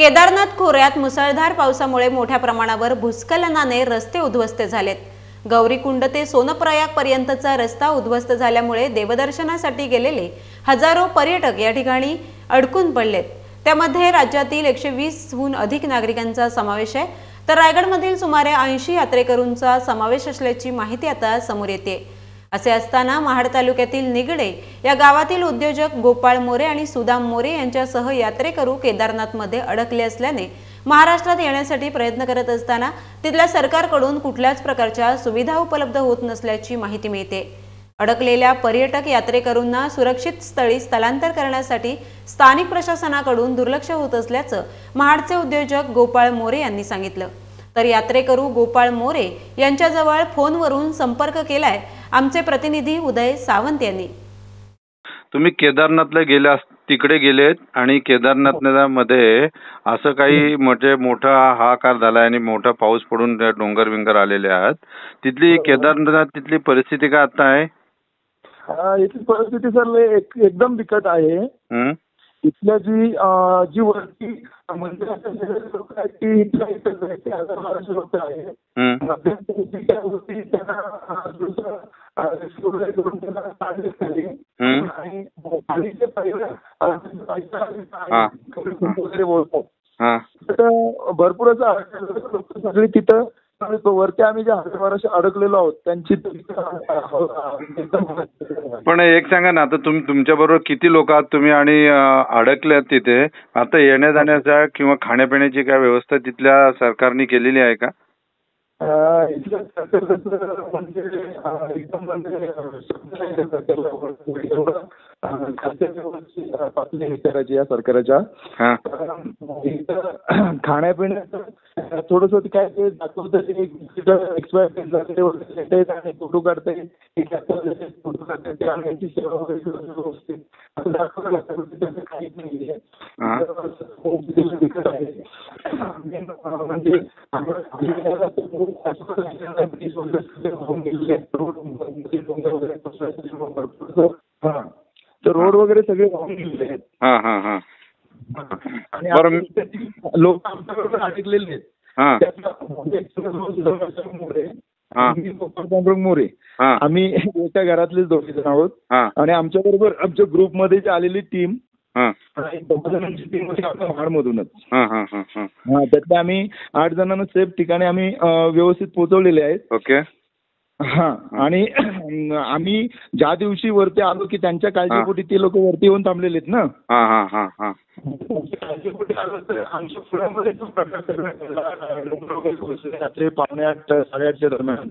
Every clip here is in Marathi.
केदारनाथ खोऱ्यात मुसळधार पावसामुळे मोठ्या प्रमाणावर भूस्खलनाने रस्ते उद्ध्वस्त झालेत। गौरीकुंड ते सोनप्रयाग पर्यंतचा रस्ता उद्ध्वस्त झाल्यामुळे देवदर्शनासाठी गेलेले हजारो पर्यटक या ठिकाणी अडकून पडलेत। त्यामध्ये राज्यातील 120हून अधिक नागरिकांचा समावेश आहे, तर रायगडमधील सुमारे 80 यात्रेकरूंचा समावेश असल्याची माहिती आता समोर येते। असे असताना महाड तालुक्यातील निगडे या गावातील उद्योजक गोपाळ मोरे आणि सुदाम मोरे यांच्यासह यात्रेकरू केदारनाथमध्ये अडकले असल्याने महाराष्ट्रात येण्यासाठी प्रयत्न करत असताना तिथल्या सरकारकडून कुठल्याच प्रकारच्या सुविधा उपलब्ध होत नसल्याची माहिती मिळते। अडकलेल्या पर्यटक यात्रेकरूंना सुरक्षित स्थळी स्थलांतर करण्यासाठी स्थानिक प्रशासनाकडून दुर्लक्ष होत असल्याचं महाडचे उद्योजक गोपाळ मोरे यांनी सांगितलं। तर यात्रेकरू गोपाळ मोरे यांच्याजवळ फोनवरून संपर्क केलाय आमचे प्रतिनिधी उदय सावंत यांनी। तुम्ही केदारनाथला गेला तिकडे गेलेत आणि केदारनाथमध्ये असं काही म्हणजे मोठा हाहाकार झाला आणि मोठा पाऊस पडून डोंगर विंगर आलेले आहेत, तिथली केदारनाथ तिथली परिस्थिती काय आता आहे? इथली परिस्थिती सर एकदम बिकट आहे। इथल्या जी वरती मंदिराचे लोक आहेत ती इथल्या 1200 लोक आहेत। भरपूर असं सगळी तिथं वरती आम्ही जे 1200 अडकलेलो आहोत त्यांची। पण एक सांगा ना, आता तुमच्या बरोबर किती लोक आहात तुम्ही आणि अडकल्यात तिथे? आता येण्या जाण्याचा किंवा खाण्यापिण्याची काय व्यवस्था तिथल्या सरकारने केलेली आहे का? इथल्या सरकारचं म्हणजे एकदम करायची या सरकारच्या खाण्यापिण्याचं थोडंसं काय ते दाखवतं ते एक्सपायर आणि फोटो काढते फोटो काढते त्यांची सेवा वगैरे व्यवस्थित असं दाखवलं लागतं, त्याचं काहीच नाही म्हणजे रोड वगैरे सगळे वाहून गेलेले आहेत। आणि लोक आमच्याकडे अडकलेले आहेत। मोरे आम्ही एका घरातलेच 2 जण आहोत आणि आमच्या बरोबर आमच्या ग्रुपमध्ये जी आलेली टीम 10 जणांची टीम होती आपल्या महाडमधूनच। त्यातल्या आम्ही 8 जणांना सेफ ठिकाणी आम्ही व्यवस्थित पोहोचवलेले आहेत। ओके। आणि आम्ही ज्या दिवशी वरती आलो की त्यांच्या काळजीपोटी ते लोक वरती येऊन थांबलेले आहेत ना। काळजीपोटी आलो तर आमच्या पुण्यामध्ये रात्री 8:45 8:30च्या दरम्यान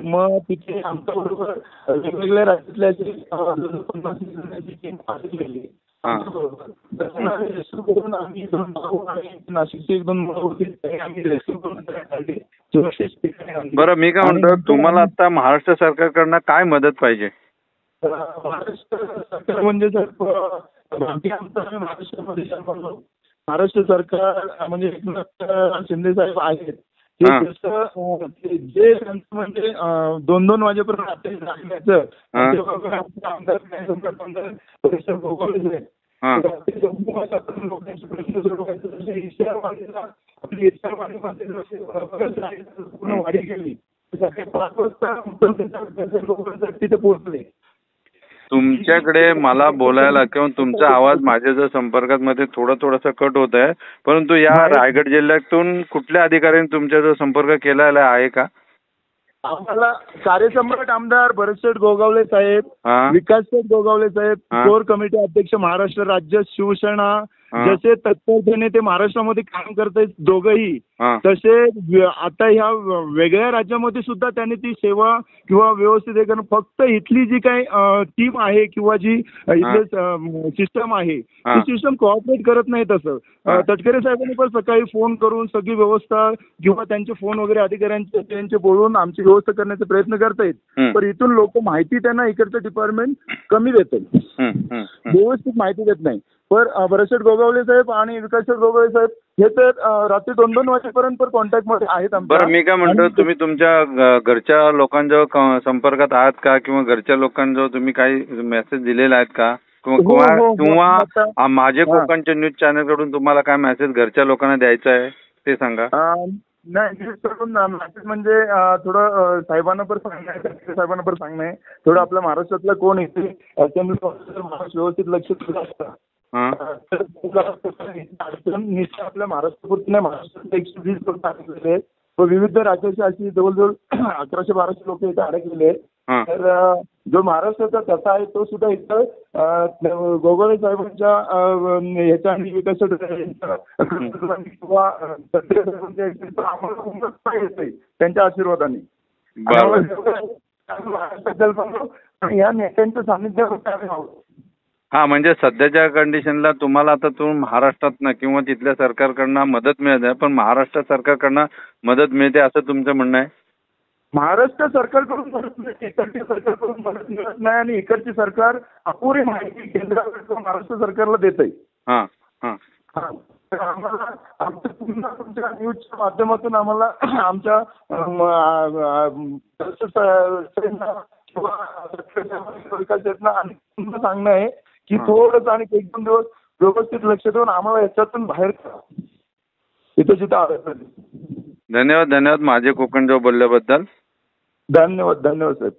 मग तिथे आमच्या बरोबर वेगवेगळ्या राज्यातल्या गेली रेस्क्यू करून आम्ही 2 भाऊ आणि नाशिकचे 1-2 मुलं होती, आम्ही रेस्क्यू करून बरं, मी काय म्हणतो, तुम्हाला आता महाराष्ट्र सरकारकडनं काय मदत पाहिजे? महाराष्ट्र सरकार म्हणजे महाराष्ट्र सरकार म्हणजे एकनाथ शिंदे साहेब आहेत जे म्हणजे 2-2 वाजेपर्यंत राहण्याचं लोकांचे प्रश्न सोडवायचे पूर्ण वाढी केली 5 वाजता तिथे पोहोचले। तुमच्याकडे मला बोलायला किंवा तुमचा आवाज माझ्या जर संपर्कात मध्ये थोडासा कट होत आहे, परंतु या रायगड जिल्ह्यातून कुठल्या अधिकाऱ्यांनी तुमच्या जो संपर्क केलेला आहे का? आम्हाला कार्यसम्राट आमदार भरतशेठ गोगावले साहेब, विकासशेठ गोगावले साहेब, कोर कमिटी अध्यक्ष महाराष्ट्र राज्य शिवसेना, जसे तत्परतेने ते महाराष्ट्रामध्ये काम करतायत दोघंही, तसे आता ह्या वेगळ्या राज्यामध्ये सुद्धा त्यांनी ती सेवा किंवा व्यवस्थित करणं, फक्त इथली जी काही टीम आहे किंवा जी इथले सिस्टम आहे ती सिस्टम कोऑपरेट करत नाही। तसं तटकरे साहेबांनी पण सकाळी फोन करून सगळी व्यवस्था किंवा त्यांचे फोन वगैरे अधिकाऱ्यांचे त्यांचे बोलून आमची व्यवस्था करण्याचा प्रयत्न करतायत, पण इथून लोक माहिती त्यांना इकडचं डिपार्टमेंट कमी देतात, व्यवस्थित माहिती देत नाही। पर भरतशेठ गोगावले साहेब आणि विकासशेठ गोगावले साहेब हे तर रात्री 2-2 वाजेपर्यंत कॉन्टॅक्ट मध्ये आहेत आमच्या। बरं, मी काय म्हणतो, तुम्ही तुमच्या घरच्या लोकांजवळ संपर्कात आहात का किंवा घरच्या लोकांजवळ तुम्ही काही मेसेज दिलेला आहेत का? किंवा माझे कोकणच्या न्यूज चॅनल कडून तुम्हाला काय मेसेज घरच्या लोकांना द्यायचा आहे ते सांगा. नाही न्यूज कडून मेसेज म्हणजे थोडं साहेबांना पण साहेबांना पण सांगणं आहे थोडं आपल्या महाराष्ट्रातलं कोण येते व्यवस्थित लक्ष दिलं असतं. निश्चित आपल्या महाराष्ट्रापुरती नाही महाराष्ट्रात 120 लोक अडकलेले आहेत व विविध राज्याची अशी जवळजवळ 1100-1200 लोक इथे अडकलेले आहेत. तर जो महाराष्ट्राचा कसा आहे तो सुद्धा इथं गोगोळे साहेबांच्या ह्याच्या आणि विकास किंवा त्यांच्या आशीर्वादाने या नेत्यांचं सान्निध्य हा म्हणजे सध्याच्या कंडिशनला तुम्हाला आता तुम्ही महाराष्ट्रातनं किंवा तिथल्या सरकारकडनं मदत मिळत आहे पण महाराष्ट्र सरकारकडनं मदत मिळते असं तुमचं म्हणणं आहे. महाराष्ट्र सरकारकडून मदत मिळते इकडच्या सरकारकडून मदत मिळत नाही आणि इकडची सरकार अपुरी माहिती केंद्राकडून महाराष्ट्र सरकारला देत आहे. आम्हाला आमच्या पुन्हा तुमच्या न्यूजच्या माध्यमातून आम्हाला आमच्या आणि सांगणं आहे की थोडंसं आणि 1-2 दिवस व्यवस्थित लक्ष देऊन आम्हाला याच्यातून बाहेर इथं जिथं आलं. धन्यवाद माझे कोकण जो बोलल्याबद्दल. धन्यवाद साहेब.